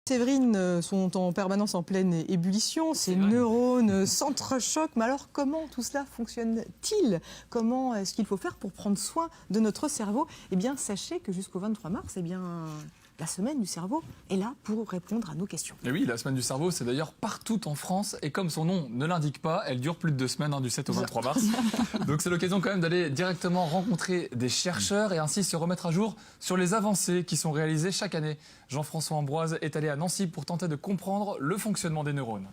Séverine sont en permanence en pleine ébullition, ces neurones s'entrechoquent. Mais alors comment tout cela fonctionne-t-il? Comment est-ce qu'il faut faire pour prendre soin de notre cerveau? Eh bien sachez que jusqu'au 23 mars, la semaine du cerveau est là pour répondre à nos questions. Et oui, la semaine du cerveau, c'est d'ailleurs partout en France. Et comme son nom ne l'indique pas, elle dure plus de 2 semaines, du 7 au 23 mars. Donc c'est l'occasion quand même d'aller directement rencontrer des chercheurs et ainsi se remettre à jour sur les avancées qui sont réalisées chaque année. Jean-François Ambroise est allé à Nancy pour tenter de comprendre le fonctionnement des neurones.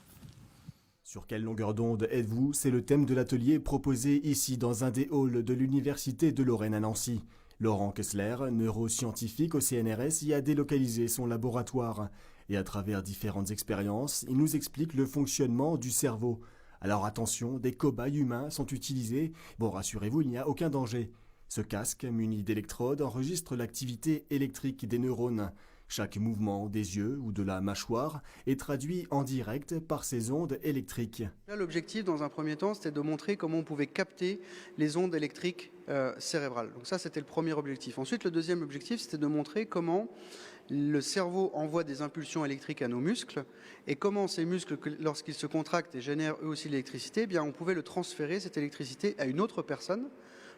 Sur quelle longueur d'onde êtes-vous? C'est le thème de l'atelier proposé ici dans un des halls de l'Université de Lorraine à Nancy. Laurent Kessler, neuroscientifique au CNRS, y a délocalisé son laboratoire. Et à travers différentes expériences, il nous explique le fonctionnement du cerveau. Alors attention, des cobayes humains sont utilisés. Bon, rassurez-vous, il n'y a aucun danger. Ce casque, muni d'électrodes, enregistre l'activité électrique des neurones. Chaque mouvement des yeux ou de la mâchoire est traduit en direct par ces ondes électriques. Là, l'objectif, dans un premier temps, c'était de montrer comment on pouvait capter les ondes électriques cérébrales. Donc ça, c'était le premier objectif. Ensuite, le deuxième objectif, c'était de montrer comment le cerveau envoie des impulsions électriques à nos muscles et comment ces muscles, lorsqu'ils se contractent et génèrent eux aussi de l'électricité, eh bien, on pouvait le transférer, cette électricité, à une autre personne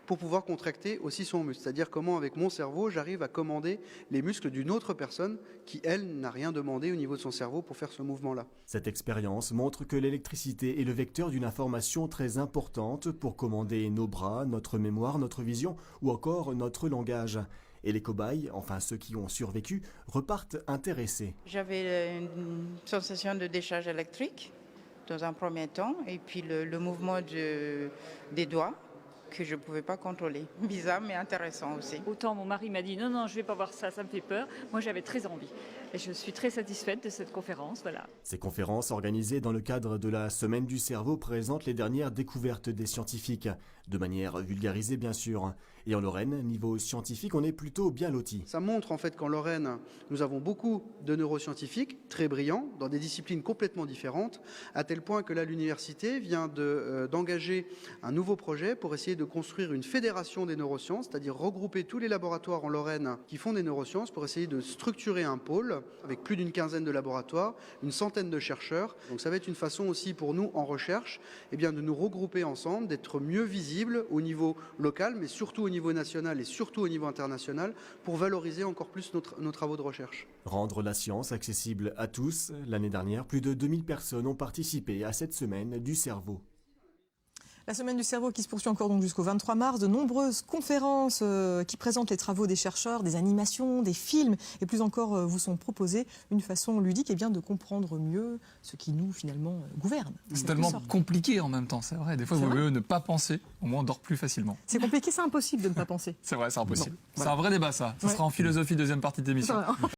pour pouvoir contracter aussi son muscle. C'est-à-dire comment, avec mon cerveau, j'arrive à commander les muscles d'une autre personne qui, elle, n'a rien demandé au niveau de son cerveau pour faire ce mouvement-là. Cette expérience montre que l'électricité est le vecteur d'une information très importante pour commander nos bras, notre mémoire, notre vision ou encore notre langage. Et les cobayes, enfin ceux qui ont survécu, repartent intéressés. J'avais une sensation de décharge électrique dans un premier temps et puis le mouvement des doigts que je ne pouvais pas contrôler. Bizarre mais intéressant aussi. Autant mon mari m'a dit non, je ne vais pas voir ça, ça me fait peur. Moi j'avais très envie et je suis très satisfaite de cette conférence. Voilà. Ces conférences organisées dans le cadre de la Semaine du cerveau présentent les dernières découvertes des scientifiques, de manière vulgarisée bien sûr. Et en Lorraine, niveau scientifique, on est plutôt bien lotis. Ça montre en fait qu'en Lorraine, nous avons beaucoup de neuroscientifiques très brillants dans des disciplines complètement différentes, à tel point que là l'université vient d'engager un nouveau projet pour essayer de construire une fédération des neurosciences, c'est-à-dire regrouper tous les laboratoires en Lorraine qui font des neurosciences pour essayer de structurer un pôle avec plus d'une quinzaine de laboratoires, une centaine de chercheurs. Donc ça va être une façon aussi pour nous en recherche de nous regrouper ensemble, d'être mieux visibles au niveau local, mais surtout au niveau national et surtout au niveau international pour valoriser encore plus nos travaux de recherche. Rendre la science accessible à tous. L'année dernière, plus de 2000 personnes ont participé à cette semaine du cerveau. La semaine du cerveau qui se poursuit encore donc jusqu'au 23 mars, de nombreuses conférences qui présentent les travaux des chercheurs, des animations, des films et plus encore vous sont proposées une façon ludique de comprendre mieux ce qui nous finalement gouverne. C'est tellement compliqué en même temps, c'est vrai. Des fois, il vaut mieux ne pas penser, au moins on dort plus facilement. C'est compliqué, c'est impossible de ne pas penser. C'est vrai, c'est impossible. Bon, voilà. C'est un vrai débat ça. Ça sera en philosophie, deuxième partie de l'émission.